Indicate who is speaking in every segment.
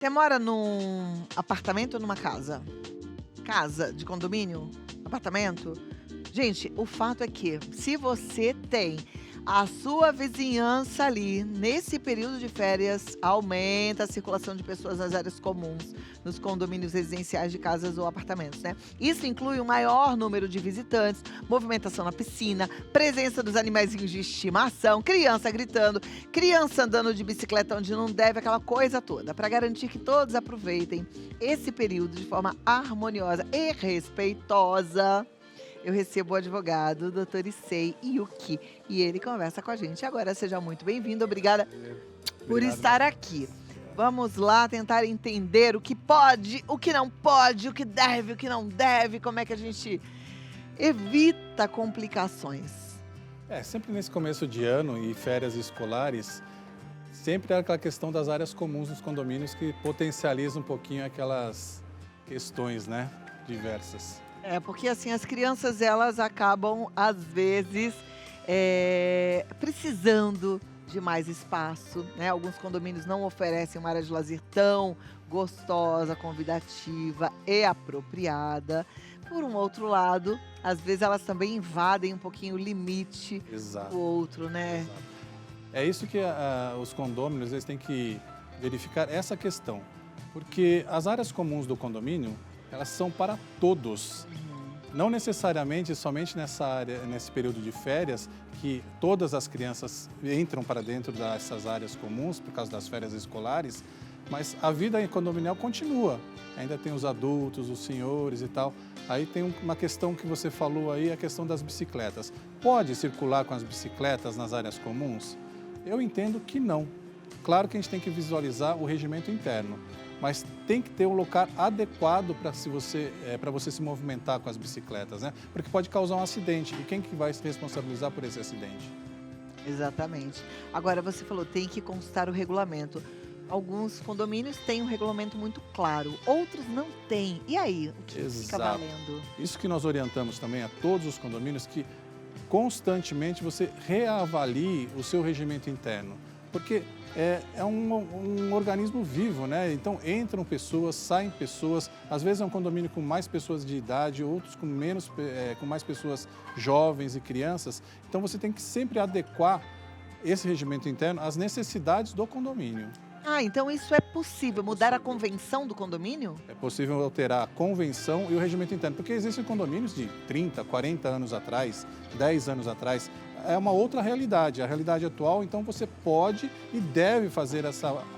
Speaker 1: Você mora num apartamento ou numa casa? Casa de condomínio? Apartamento? Gente, o fato é que se você tem a sua vizinhança ali, nesse período de férias, aumenta a circulação de pessoas nas áreas comuns, nos condomínios residenciais de casas ou apartamentos, né? Isso inclui um maior número de visitantes, movimentação na piscina, presença dos animaizinhos de estimação, criança gritando, criança andando de bicicleta onde não deve, aquela coisa toda, para garantir que todos aproveitem esse período de forma harmoniosa e respeitosa. Eu recebo o advogado, o doutor Issei Yuki, e ele conversa com a gente. Agora, seja muito bem-vindo, obrigada por
Speaker 2: Obrigado.
Speaker 1: estar aqui. Vamos lá tentar entender o que pode, o que não pode, o que deve, o que não deve, como é que a gente evita complicações.
Speaker 2: Sempre nesse começo de ano e férias escolares, sempre é aquela questão das áreas comuns nos condomínios que potencializa um pouquinho aquelas questões, né, diversas.
Speaker 1: Porque assim, as crianças elas acabam, às vezes, precisando de mais espaço, né? Alguns condomínios não oferecem uma área de lazer tão gostosa, convidativa e apropriada. Por um outro lado, às vezes elas também invadem um pouquinho o limite
Speaker 2: Exato.
Speaker 1: do outro, né?
Speaker 2: Exato. É isso que os condôminos eles têm que verificar essa questão, porque as áreas comuns do condomínio, elas são para todos. Não necessariamente somente nessa área, nesse período de férias, que todas as crianças entram para dentro dessas áreas comuns por causa das férias escolares, mas a vida condominial continua. Ainda tem os adultos, os senhores e tal. Aí tem uma questão que você falou aí, a questão das bicicletas. Pode circular com as bicicletas nas áreas comuns? Eu entendo que não. Claro que a gente tem que visualizar o regimento interno, mas tem que ter um local adequado para você se movimentar com as bicicletas, né? Porque pode causar um acidente. E quem que vai se responsabilizar por esse acidente?
Speaker 1: Exatamente. Agora você falou, tem que constar o regulamento. Alguns condomínios têm um regulamento muito claro, outros não têm. E aí, o que fica
Speaker 2: Exato.
Speaker 1: valendo?
Speaker 2: Isso que nós orientamos também a todos os condomínios, que constantemente você reavalie o seu regimento interno. Porque é um organismo vivo, né? Então entram pessoas, saem pessoas, às vezes é um condomínio com mais pessoas de idade, outros com mais pessoas jovens e crianças. Então você tem que sempre adequar esse regimento interno às necessidades do condomínio.
Speaker 1: Então isso é possível, mudar a convenção do condomínio?
Speaker 2: É possível alterar a convenção e o regimento interno, porque existem condomínios de 30, 40 anos atrás, 10 anos atrás. É uma outra realidade, a realidade atual, então você pode e deve fazer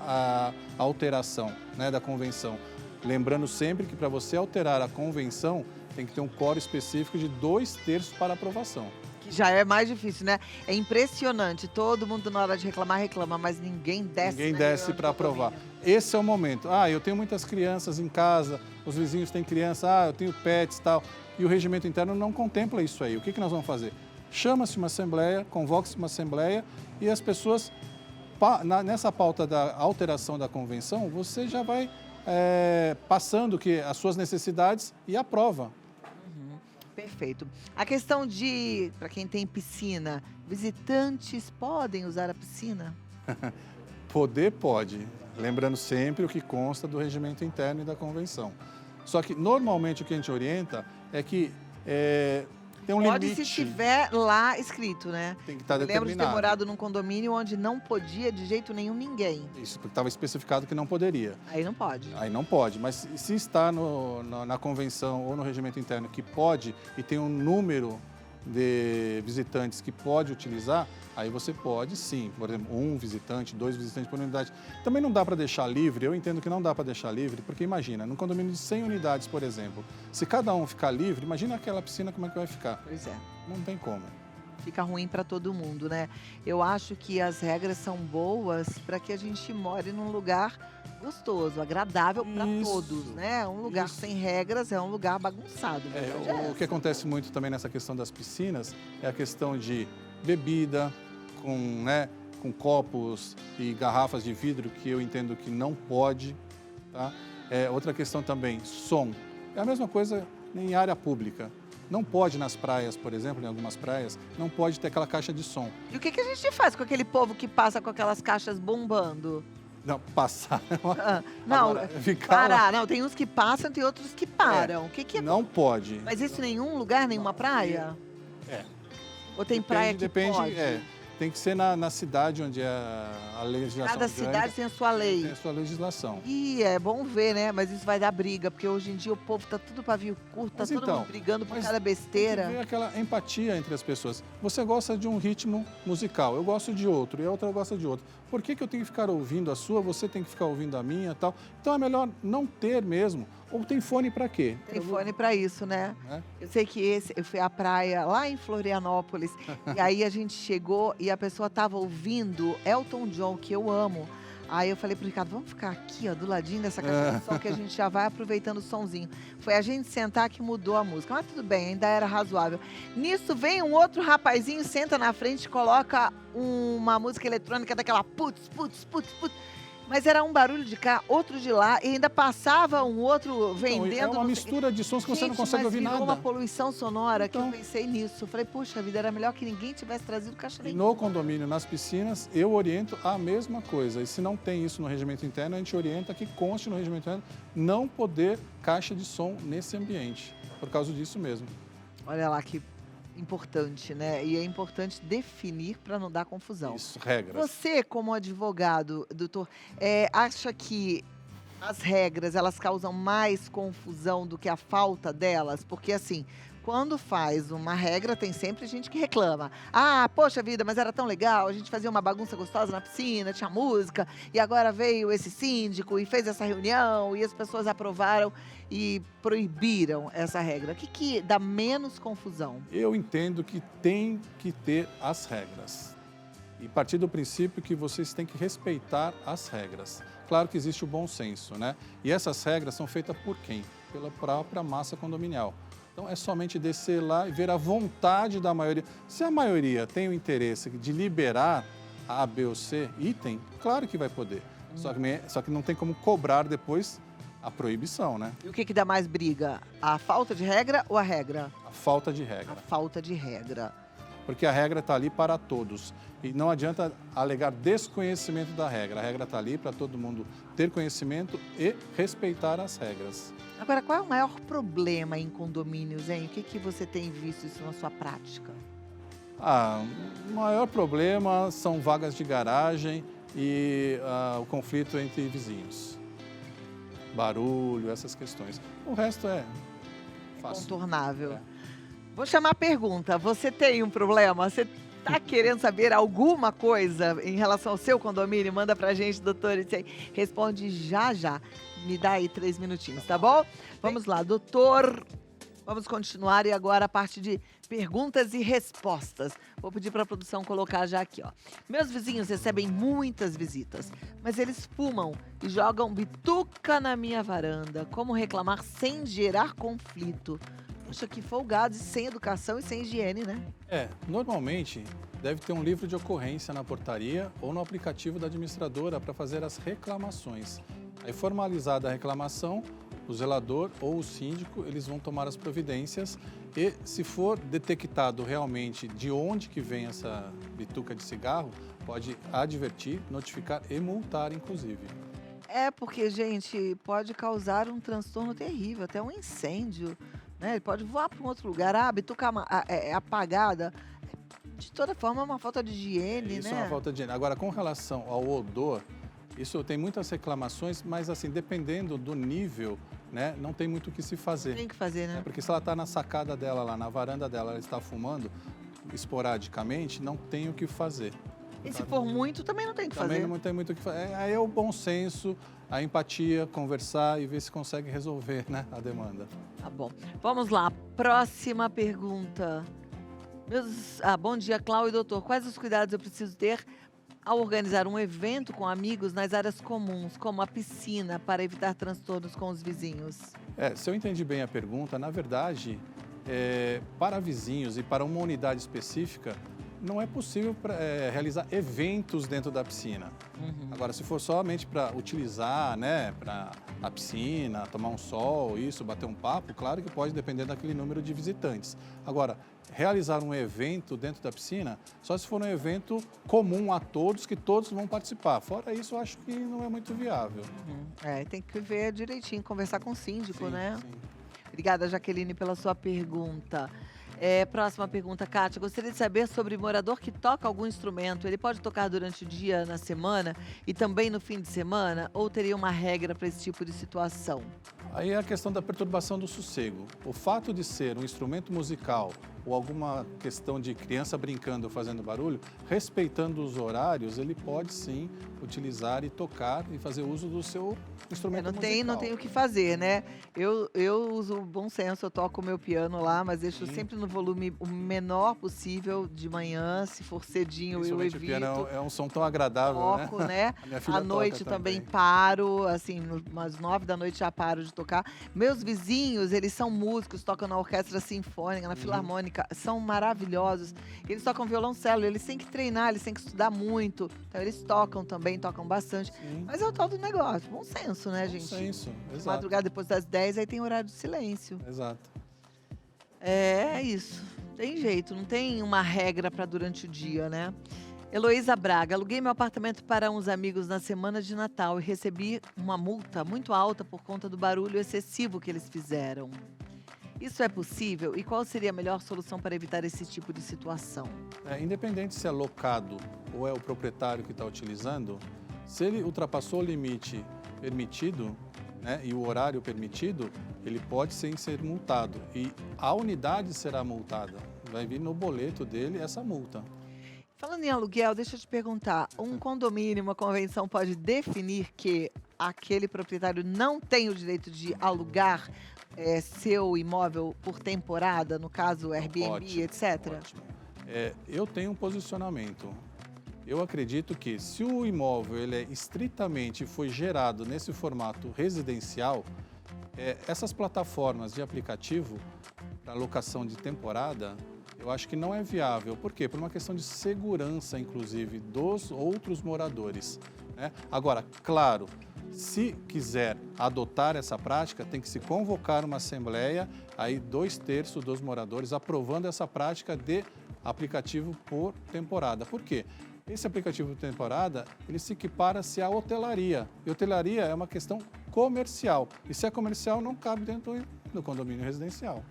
Speaker 2: a alteração, né, da convenção. Lembrando sempre que para você alterar a convenção, tem que ter um quórum específico de 2/3 para aprovação.
Speaker 1: Que já é mais difícil, né? É impressionante, todo mundo na hora de reclamar, reclama, mas ninguém desce.
Speaker 2: Ninguém
Speaker 1: na
Speaker 2: desce
Speaker 1: reunião de
Speaker 2: para aprovar.
Speaker 1: condomínio.
Speaker 2: Esse é o momento. Eu tenho muitas crianças em casa, os vizinhos têm criança, eu tenho pets e tal, e o regimento interno não contempla isso aí. O que nós vamos fazer? Chama-se uma assembleia, convoca-se uma assembleia e as pessoas, nessa pauta da alteração da convenção, você já vai passando as suas necessidades e aprova.
Speaker 1: Perfeito. A questão para quem tem piscina, visitantes podem usar a piscina?
Speaker 2: Poder pode, lembrando sempre o que consta do regimento interno e da convenção. Só que, normalmente, o que a gente orienta é que tem um
Speaker 1: Pode
Speaker 2: limite.
Speaker 1: se tiver lá escrito, né?
Speaker 2: Tem que estar
Speaker 1: Eu lembro de ter
Speaker 2: determinado.
Speaker 1: morado num condomínio onde não podia de jeito nenhum ninguém.
Speaker 2: Isso, porque estava especificado que não poderia.
Speaker 1: Aí não pode.
Speaker 2: Aí não pode, mas se está na convenção ou no regimento interno que pode e tem um número de visitantes que pode utilizar, aí você pode sim, por exemplo, 1 visitante, 2 visitantes por unidade. Também não dá para deixar livre, eu entendo que não dá para deixar livre, porque imagina, num condomínio de 100 unidades, por exemplo, se cada um ficar livre, imagina aquela piscina como é que vai ficar.
Speaker 1: Pois é.
Speaker 2: Não tem como.
Speaker 1: Fica ruim para todo mundo, né? Eu acho que as regras são boas para que a gente more num lugar gostoso, agradável para
Speaker 2: Isso,
Speaker 1: todos, né? Um lugar
Speaker 2: isso.
Speaker 1: sem regras é um lugar bagunçado. A verdade é
Speaker 2: O que
Speaker 1: essa.
Speaker 2: acontece muito também nessa questão das piscinas é a questão de bebida, com copos e garrafas de vidro, que eu entendo que não pode. Tá? Outra questão também, som. É a mesma coisa em área pública. Não pode nas praias, por exemplo, em algumas praias, não pode ter aquela caixa de som.
Speaker 1: E o que a gente faz com aquele povo que passa com aquelas caixas bombando?
Speaker 2: Não, passar.
Speaker 1: Não,
Speaker 2: Agora, ficar
Speaker 1: parar. Não, tem uns que passam, tem outros que param. O que que é?
Speaker 2: não pode.
Speaker 1: Mas isso em nenhum lugar, nenhuma praia?
Speaker 2: É.
Speaker 1: Ou tem praia que
Speaker 2: Depende,
Speaker 1: pode?
Speaker 2: tem que ser na cidade onde a legislação
Speaker 1: Cada
Speaker 2: grande,
Speaker 1: cidade tem a sua lei.
Speaker 2: tem a sua legislação.
Speaker 1: E é bom ver, né? Mas isso vai dar briga, porque hoje em dia o povo tá tudo pavio curto, tá
Speaker 2: Mas
Speaker 1: todo
Speaker 2: então,
Speaker 1: mundo brigando por
Speaker 2: mas
Speaker 1: cada
Speaker 2: Tem que
Speaker 1: besteira.
Speaker 2: ver aquela empatia entre as pessoas. Você gosta de um ritmo musical, eu gosto de outro, e a outra gosta de outro. Por que eu tenho que ficar ouvindo a sua, você tem que ficar ouvindo a minha e tal? Então é melhor não ter mesmo. Ou tem fone para quê?
Speaker 1: Tem fone pra isso, né?
Speaker 2: Né?
Speaker 1: Eu sei que eu fui à praia lá em Florianópolis, e aí a gente chegou e a pessoa tava ouvindo Elton John, que eu amo. Aí eu falei pro Ricardo, vamos ficar aqui, ó, do ladinho dessa caixa de som, que a gente já vai aproveitando o sonzinho. Foi a gente sentar que mudou a música, mas tudo bem, ainda era razoável. Nisso vem um outro rapazinho, senta na frente e coloca uma música eletrônica daquela putz, putz, putz, putz. Mas era um barulho de cá, outro de lá, e ainda passava um outro vendendo.
Speaker 2: Então, é uma
Speaker 1: não sei-
Speaker 2: mistura de sons que você não
Speaker 1: Gente,
Speaker 2: consegue
Speaker 1: mas
Speaker 2: ouvir
Speaker 1: virou
Speaker 2: nada.
Speaker 1: uma poluição sonora que eu
Speaker 2: Então.
Speaker 1: pensei nisso. Eu falei, puxa vida, era melhor que ninguém tivesse trazido caixa
Speaker 2: E
Speaker 1: nenhuma.
Speaker 2: no condomínio, nas piscinas, eu oriento a mesma coisa. E se não tem isso no regimento interno, a gente orienta que conste no regimento interno não poder caixa de som nesse ambiente. Por causa disso mesmo.
Speaker 1: Olha lá que importante, né? E é importante definir para não dar confusão.
Speaker 2: Isso, regras.
Speaker 1: Você, como advogado, doutor, acha que as regras elas causam mais confusão do que a falta delas? Porque assim, quando faz uma regra, tem sempre gente que reclama. Ah, poxa vida, mas era tão legal, a gente fazia uma bagunça gostosa na piscina, tinha música, e agora veio esse síndico e fez essa reunião, e as pessoas aprovaram e proibiram essa regra. O que dá menos confusão?
Speaker 2: Eu entendo que tem que ter as regras. E partir do princípio que vocês têm que respeitar as regras. Claro que existe o bom senso, né? E essas regras são feitas por quem? Pela própria massa condominial. Então é somente descer lá e ver a vontade da maioria. Se a maioria tem o interesse de liberar A, B ou C item, claro que vai poder. Só que não tem como cobrar depois a proibição, né?
Speaker 1: E o que dá mais briga? A falta de regra ou a regra?
Speaker 2: A falta de
Speaker 1: A
Speaker 2: regra.
Speaker 1: falta de regra.
Speaker 2: Porque a regra está ali para todos. E não adianta alegar desconhecimento da regra. A regra está ali para todo mundo ter conhecimento e respeitar as regras.
Speaker 1: Agora, qual é o maior problema em condomínios, hein? O que você tem visto isso na sua prática?
Speaker 2: O maior problema são vagas de garagem e o conflito entre vizinhos. Barulho, essas questões. O resto é fácil.
Speaker 1: Contornável.
Speaker 2: É.
Speaker 1: Vou chamar a pergunta. Você tem um problema? Você está querendo saber alguma coisa em relação ao seu condomínio? Manda pra gente, doutor. Isso aí. Responde já, já. Me dá aí 3 minutinhos, tá bom? Vamos lá, doutor. Vamos continuar e agora a parte de perguntas e respostas. Vou pedir para a produção colocar já aqui, ó. Meus vizinhos recebem muitas visitas, mas eles fumam e jogam bituca na minha varanda. Como reclamar sem gerar conflito? Poxa, que folgado, e sem educação e sem higiene, né?
Speaker 2: Normalmente deve ter um livro de ocorrência na portaria ou no aplicativo da administradora para fazer as reclamações. Aí, formalizada a reclamação, o zelador ou o síndico, eles vão tomar as providências e, se for detectado realmente de onde que vem essa bituca de cigarro, pode advertir, notificar e multar, inclusive.
Speaker 1: É porque, gente, pode causar um transtorno terrível, até um incêndio, né? Ele pode voar para um outro lugar, a bituca é apagada. De toda forma, é uma falta de higiene,
Speaker 2: Isso
Speaker 1: né?
Speaker 2: é uma falta de higiene. Agora, com relação ao odor, isso tem muitas reclamações, mas assim, dependendo do nível, né, não tem muito o que se fazer.
Speaker 1: Tem que fazer, né?
Speaker 2: Porque se ela está na sacada dela, lá na varanda dela, ela está fumando esporadicamente, não tem o que fazer.
Speaker 1: E se for muito, também não tem o que
Speaker 2: Também
Speaker 1: fazer.
Speaker 2: não tem muito o que fazer. Aí é o bom senso, a empatia, conversar e ver se consegue resolver, né, a demanda.
Speaker 1: Tá bom. Vamos lá, próxima pergunta. Bom dia, Cláudio e doutor. Quais os cuidados eu preciso ter ao organizar um evento com amigos nas áreas comuns, como a piscina, para evitar transtornos com os vizinhos?
Speaker 2: Se eu entendi bem a pergunta, na verdade, para vizinhos e para uma unidade específica, não é possível realizar eventos dentro da piscina. Agora, se for somente para utilizar, né, para a piscina, tomar um sol, isso, bater um papo, claro que pode depender daquele número de visitantes. Agora, realizar um evento dentro da piscina, só se for um evento comum a todos, que todos vão participar. Fora isso, eu acho que não é muito viável.
Speaker 1: Tem que ver direitinho, conversar com o síndico,
Speaker 2: Sim,
Speaker 1: né?
Speaker 2: sim.
Speaker 1: Obrigada, Jaqueline, pela sua pergunta. Próxima pergunta, Kátia. Gostaria de saber sobre morador que toca algum instrumento. Ele pode tocar durante o dia, na semana e também no fim de semana? Ou teria uma regra para esse tipo de situação?
Speaker 2: Aí é a questão da perturbação do sossego. O fato de ser um instrumento musical ou alguma questão de criança brincando, fazendo barulho, respeitando os horários, ele pode sim utilizar e tocar e fazer uso do seu instrumento musical.
Speaker 1: Não tem o que fazer, né? Eu uso o bom senso, eu toco o meu piano lá, mas deixo sempre no volume o menor possível de manhã. Se for cedinho, eu
Speaker 2: Principalmente
Speaker 1: evito.
Speaker 2: o piano é um som tão agradável,
Speaker 1: Toco, né?
Speaker 2: A minha filha
Speaker 1: À noite
Speaker 2: toca
Speaker 1: também
Speaker 2: também.
Speaker 1: paro, assim, umas 9 da noite já paro de tocar. Meus vizinhos, eles são músicos, tocam na orquestra sinfônica, na filarmônica, são maravilhosos. Eles tocam violoncelo, eles têm que treinar, eles têm que estudar muito. Então eles tocam também, tocam bastante.
Speaker 2: Sim.
Speaker 1: Mas é o tal do negócio, bom senso, né,
Speaker 2: Bom
Speaker 1: gente?
Speaker 2: senso, exato.
Speaker 1: Madrugada depois das 10, aí tem horário de silêncio.
Speaker 2: Exato.
Speaker 1: É isso. Tem jeito, não tem uma regra para durante o dia, né? Heloísa Braga, aluguei meu apartamento para uns amigos na semana de Natal e recebi uma multa muito alta por conta do barulho excessivo que eles fizeram. Isso é possível? E qual seria a melhor solução para evitar esse tipo de situação?
Speaker 2: Independente se é locado ou é o proprietário que está utilizando, se ele ultrapassou o limite permitido, né, e o horário permitido, ele pode sim ser multado. E a unidade será multada. Vai vir no boleto dele essa multa.
Speaker 1: Falando em aluguel, deixa eu te perguntar, um condomínio, uma convenção pode definir que aquele proprietário não tem o direito de alugar seu imóvel por temporada, no caso Airbnb,
Speaker 2: Ótimo,
Speaker 1: etc?
Speaker 2: ótimo. Eu tenho um posicionamento. Eu acredito que se o imóvel ele estritamente foi gerado nesse formato residencial, essas plataformas de aplicativo para locação de temporada, eu acho que não é viável. Por quê? Por uma questão de segurança, inclusive, dos outros moradores, né? Agora, claro, se quiser adotar essa prática, tem que se convocar uma assembleia, aí 2/3 dos moradores aprovando essa prática de aplicativo por temporada. Por quê? Esse aplicativo por temporada, ele se equipara-se à hotelaria. E hotelaria é uma questão comercial. E se é comercial, não cabe dentro do condomínio residencial.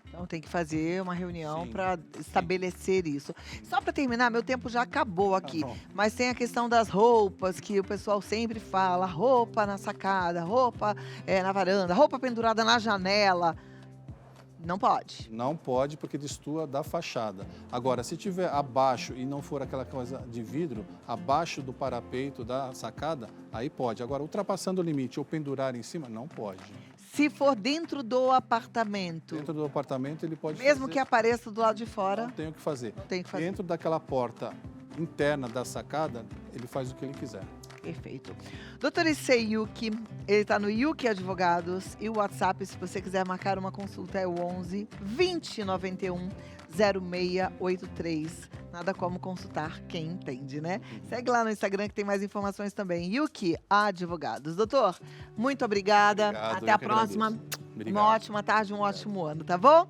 Speaker 1: Então tem que fazer uma reunião
Speaker 2: Sim,
Speaker 1: para estabelecer isso. Só para terminar, meu tempo já acabou aqui.
Speaker 2: bom.
Speaker 1: Mas tem a questão das roupas, que o pessoal sempre fala, roupa na sacada, roupa na varanda, roupa pendurada na janela. Não pode.
Speaker 2: Não pode, porque destoa da fachada. Agora, se tiver abaixo e não for aquela coisa de vidro, abaixo do parapeito da sacada, aí pode. Agora, ultrapassando o limite ou pendurar em cima, não pode.
Speaker 1: Se for dentro do apartamento,
Speaker 2: Dentro do apartamento, ele pode
Speaker 1: mesmo
Speaker 2: fazer.
Speaker 1: que apareça do lado de fora,
Speaker 2: Não tem o que fazer.
Speaker 1: não tem que fazer.
Speaker 2: Dentro daquela porta interna da sacada, ele faz o que ele quiser.
Speaker 1: Perfeito. Doutor Issei Yuki, ele está no Yuki Advogados e o WhatsApp, se você quiser marcar uma consulta, é o 11 2091 0683. Nada como consultar quem entende, né? Segue lá no Instagram que tem mais informações também. Yuki Advogados. Doutor, muito obrigada.
Speaker 2: Obrigado,
Speaker 1: Até
Speaker 2: eu
Speaker 1: a
Speaker 2: que
Speaker 1: próxima.
Speaker 2: agradeço.
Speaker 1: Uma
Speaker 2: Obrigado.
Speaker 1: ótima tarde, um ótimo ano, tá bom?